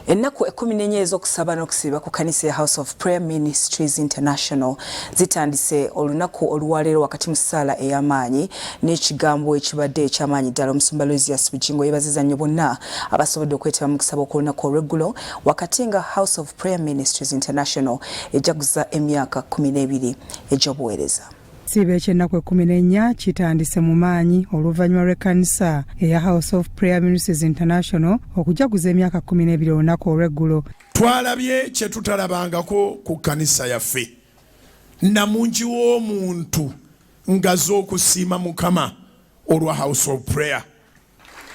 Ennaku 14 ez'okusaba n'okusiiba ku kkanisa ya House of Prayer Ministries International zitandise olunaku oluwaleero wakati mu ssaala ey'amaanyi n'ekigambo ekibadde eky'amaanyi ddala. Omusumba Luizias Bujingo yeebaziza nnyo bonna abasobodde okwetaba mu kusaba okw'olunaku olw'eggulo wakati nga House of Prayer Ministries International ejaguza emyaka 12 egy'obuweereza. Siba ekyennaku 14 kitandise mu maanyi oluvannyuma lw'ekkanisa eya House of Prayer Ministries International okujaguza emyaka 12 olunaku olw'eggulo. Twalabye kye tutalabangako ku kkanisa yaffe. Namungi w'omuntu ngaze okusiima Mukama olwa House of Prayer.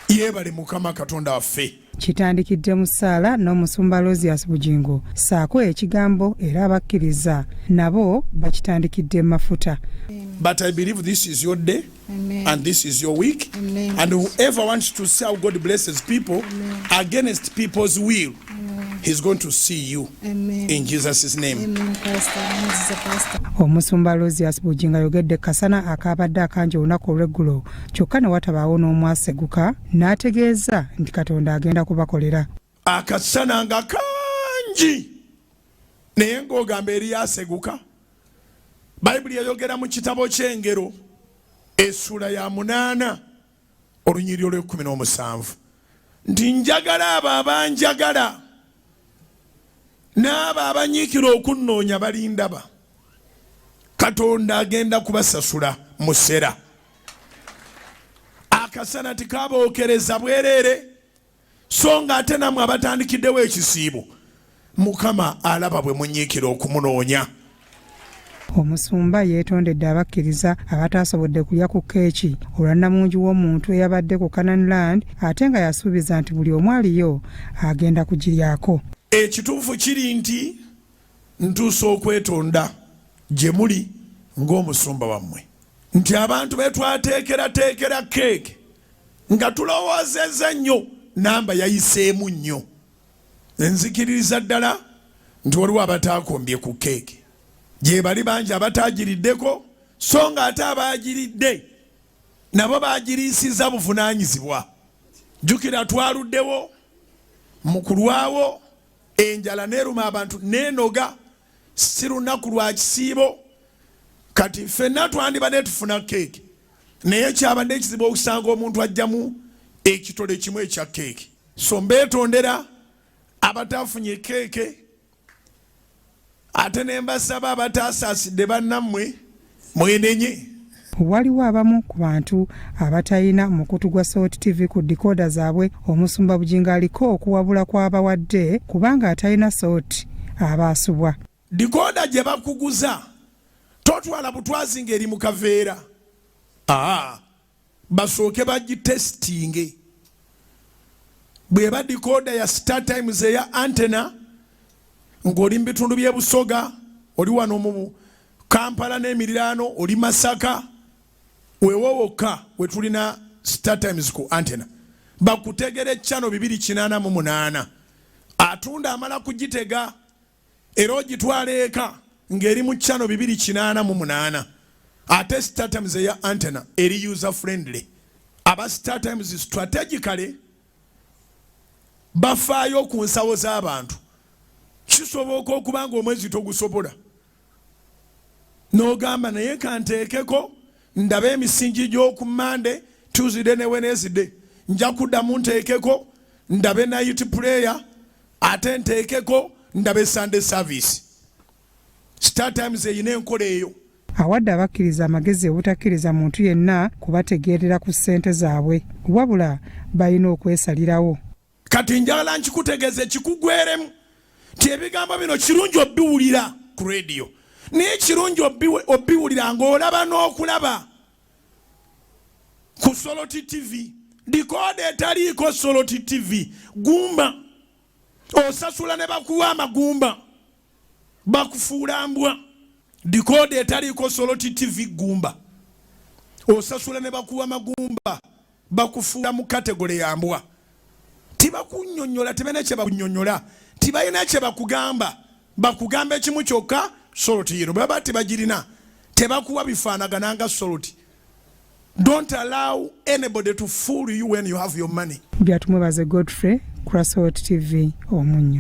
Yeebale Mukama Katonda waffe. Kitandikidde mu ssaala n'omusumba Luizias Bujingo saako ekigambo era abakkiriza nabo bakitandikidde mafuta. But I believe this is your day. Amen. And this is your week. Amen. And whoever wants to see how God blesses people against people's will, he's going to see you. Amen. In Jesus' name. Amen, Pastor. Omusumba Luizias Bujingo ayogedde kasana akabadde akanja olunaku olw'eggulo kyokka ne watabaawo n'omwaseguka n'ategeeza nti Katonda agenda kubakolera. Akasana nga kangi naye ng'ogamba eri aseguka. Bayibuli yayogera mu kitabo ky'Engero essula ya 8 olunyiriri olw'17 nti njagala abo abanjagala n'abo abanyiikira okunnoonya balindaba. Katonda agenda kubasasula mu ssera. Akasana tikabookereza bwereere so nga ate nammwe abatandikiddewo ekisiibo Mukama alaba bwe munyiikira okumunoonya. Omusumba yeetondedde abakkiriza abatasobodde kulya ku keeki olwa namungi w'omuntu eyabadde ku Canaan Land ate nga yasuubiza nti buli omu aliyo agenda kugiryako. Ekituufu kiri nti ntuusa okwetonda gye muli ng'omusumba wammwe nti abantu betwateekerateekera keeke nga tulowoozezza nnyo namba yayiseemu nnyo. Nzikiririza ddala nti waliwo abataakombye ku keeke gye bali bangi abatagiriddeko so nga ate abaagiridde nabo baagiriisiza buvunaanyizibwa. Jjukira twaluddewo mu kulwawo enjala neeruma abantu neenoga si lunaku lwa kisiibo kati ffenna twandibadde tufuna keeke naye kyabadde ekizibu okusanga omuntu ajjamu ekitole kimu ekya keeke. So mbeetondera abataafunye keeke ate ne mbasaba abataasasidde bannammwe mwenenye. Waliwo abamu ku bantu abatalina mukutu gwa Salt TV ku dikoda zaabwe. Omusumba Bujingo aliko okuwabula kw'abawadde kubanga atalina Salt aba asubwa. Dikoda gye bakuguza totwala butwazi ng'eri mu kaveera. Basooke bagitesitinge. Bw'eba dikoda ya Star Times eya antena ng'oli mu bitundu by'e Busoga, oli wano mu Kampala n'emiriraano, oli Masaka, weewo wokka we tulina Star Times ku antena. Bakutegere channel 288 atunda amala kugitega era ogitwala eka ng'eri mu channel 288 ate Star Times eya antena eri user friendly. Aba Star Times strategically bafaayo ku nsawo z'abantu. Kisoboka okuba ng'omwezi togusobola n'ogamba naye kanteekeko ndabe emisingi gy'oku Monday, Tuesday ne Wednesday nja kuddamu nteekeko ndabe night prayer ate nteekeko ndabe Sunday service. Star Times eyina enkola eyo. Awadde abakkiriza amagezi obutakkiriza muntu yenna kubategeerera ku ssente zaabwe wabula balina okwesalirawo. Kati njagala nkikutegeeze kikugweremu nti ebigambo bino kirungi obiwulira ku radio naye kirungi obiwulira ng'olaba n'okulaba ku Soloti TV. Dikoda etaliiko Soloti TV gumba osasula ne bakuwa amagumba bakufuula mbwa. Dikoda etaliiko Soloti TV gumba osasula ne bakuwa amagumba bakufuula mu kategole ya mbwa. Tibakunnyonnyola tebena kye bakunnyonnyola tibalina kye bakugamba bakugamba ekimu kyokka Soloti yero baba tebagirina tebakuwa bifaanagana nga Soloti. Don't allow anybody to fool you when you have your money. Byatumwebaze Godfrey Crossroad TV Omunnyo.